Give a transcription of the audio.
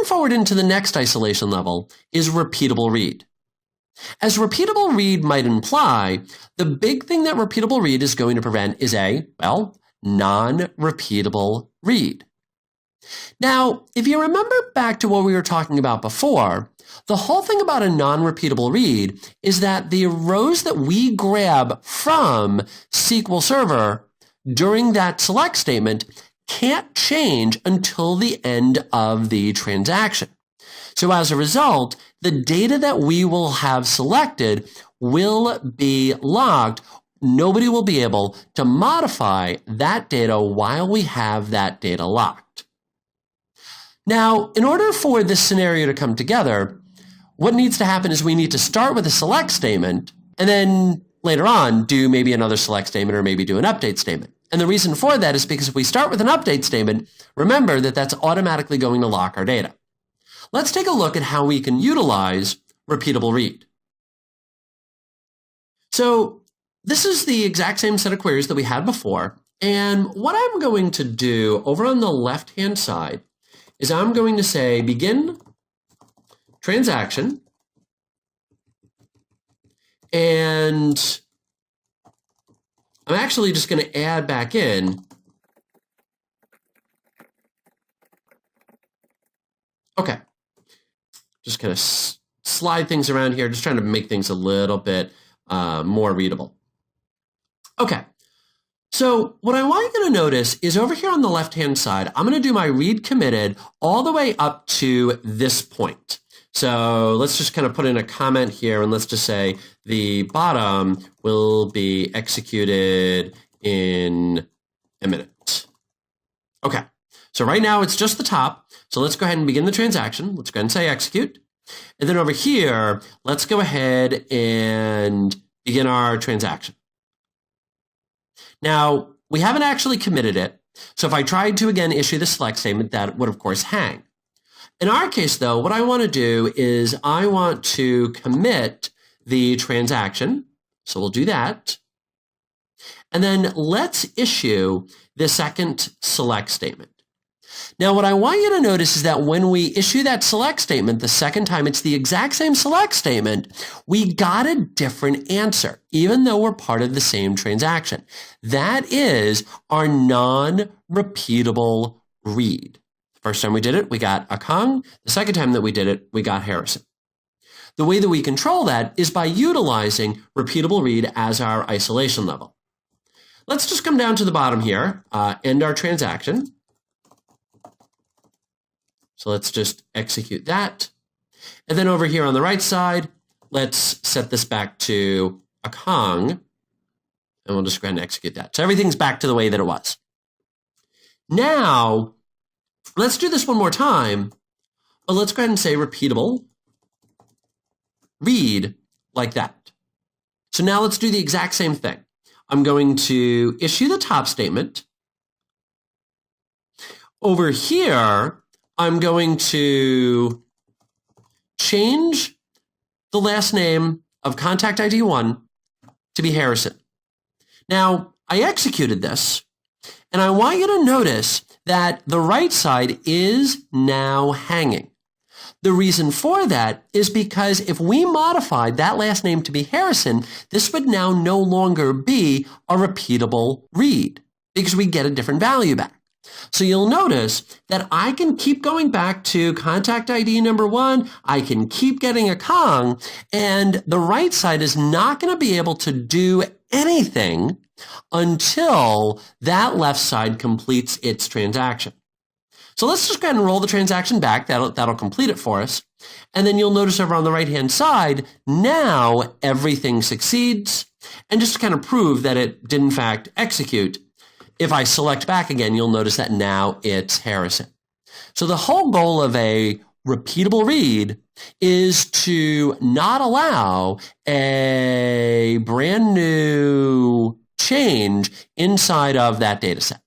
moving forward into the next isolation level is repeatable read. As repeatable read might imply, the big thing that repeatable read is going to prevent is a, well, non-repeatable read. Now, if you remember back to what we were talking about before, the whole thing about a non-repeatable read is that the rows that we grab from SQL Server during that select statement can't change until the end of the transaction. So as a result, the data that we will have selected will be locked. Nobody will be able to modify that data while we have that data locked. Now, in order for this scenario to come together, what needs to happen is we need to start with a select statement and then later on do maybe another select statement or maybe do an update statement. And the reason for that is because if we start with an update statement, remember that that's automatically going to lock our data. Let's take a look at how we can utilize repeatable read. So this is the exact same set of queries that we had before. And what I'm going to do over on the left-hand side is I'm going to say begin transaction, and I'm actually just going to add back in. Okay. Just kind of slide things around here, just trying to make things a little bit more readable. Okay. So what I want you to notice is over here on the left-hand side, I'm going to do my read committed all the way up to this point. So let's just kind of put in a comment here and let's just say the bottom will be executed in a minute. Okay. So right now it's just the top. So let's go ahead and begin the transaction. Let's go ahead and say execute. And then over here, let's go ahead and begin our transaction. Now, we haven't actually committed it. So if I tried to, again, issue the select statement, that would, of course, hang. In our case, though, what I want to do is I want to commit the transaction. So we'll do that. And then let's issue the second select statement. Now, what I want you to notice is that when we issue that select statement the second time, it's the exact same select statement. We got a different answer, even though we're part of the same transaction. That is our non-repeatable read. The first time we did it, we got Akong. The second time that we did it, we got Harrison. The way that we control that is by utilizing repeatable read as our isolation level. Let's just come down to the bottom here, end our transaction. So let's just execute that. And then over here on the right side, let's set this back to Akong. And we'll just go ahead and execute that. So everything's back to the way that it was. Now, let's do this one more time. But let's go ahead and say repeatable read like that. So now let's do the exact same thing. I'm going to issue the top statement. Over here, I'm going to change the last name of contact ID 1 to be Harrison. Now, I executed this, and I want you to notice that the right side is now hanging. The reason for that is because if we modified that last name to be Harrison, this would now no longer be a repeatable read because we get a different value back. So you'll notice that I can keep going back to contact ID number 1. I can keep getting a Kong, and the right side is not going to be able to do anything until that left side completes its transaction. So let's just go ahead and roll the transaction back. That'll complete it for us. And then you'll notice over on the right-hand side, now everything succeeds. And just to kind of prove that it did in fact execute, if I select back again, you'll notice that now it's Harrison. So the whole goal of a repeatable read is to not allow a brand new change inside of that data set.